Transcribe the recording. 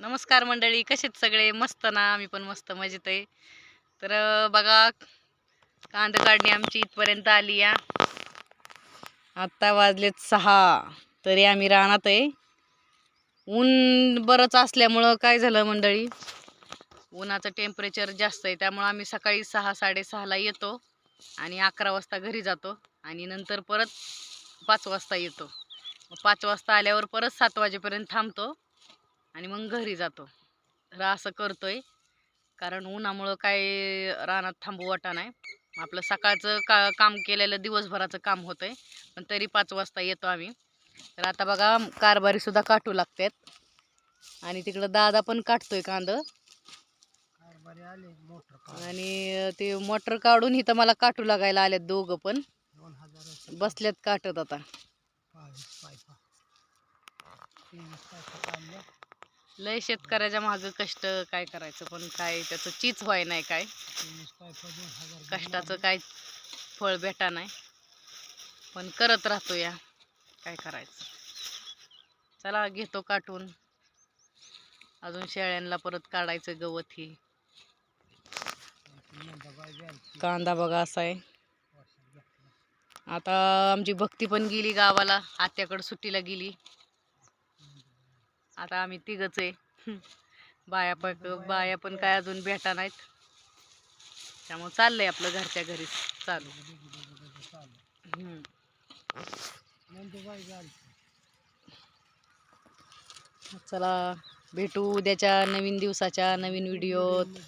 नमस्कार मंडळी, कसेत सगळे? मस्त ना? आम्ही पण मस्त मजेत आहे. तर बघा, कांदा काढणी आमची इथपर्यंत आली या. आत्ता वाजलेत 6 तरी आम्ही रानात आहे. ऊन बरंच असल्यामुळं काय झालं मंडळी, उन्हाचं टेम्परेचर जास्त आहे, त्यामुळं आम्ही सकाळी 6-6:30ला येतो आणि 11 वाजता घरी जातो आणि नंतर परत 5 वाजता येतो. 5 वाजता आल्यावर परत 7 वाजेपर्यंत थांबतो आणि मग घरी जातो. तर असं करतोय, कारण उन्हामुळं काय रानात थांबू वाटा नाही. आपलं सकाळचं काम केलेलं दिवसभराचं काम होतंय, पण तरी 5 वाजता येतो आम्ही. तर आता बघा, कारभारीसुद्धा काटू लागतात आणि तिकडं दादा पण काटतोय कांदं. आणि ते मोटर काढून इथं मला काटू लागायला आल्यात दोघं पण. बसल्यात काटत आता. लय शेतकऱ्याच्या मागं कष्ट, काय करायचं, पण काय त्याचं चीज व्हाय नाही, काय कष्टाचं काय फळ भेटा नाही, पण करत राहतो या, काय करायचं. चला घेतो काटून. अजून शेळ्यांना परत काढायचं गवत. ही कांदा बघा असा आहे. आता आमची भक्ती पण गेली गावाला, आत्याकडे सुट्टीला गेली. आता आम्ही तिघच आहे. बाया पण काय अजून भेटा नाहीत, त्यामुळे चाललंय आपलं घरच्या घरी चालू. चला भेटू उद्याच्या नवीन दिवसाच्या नवीन व्हिडिओत.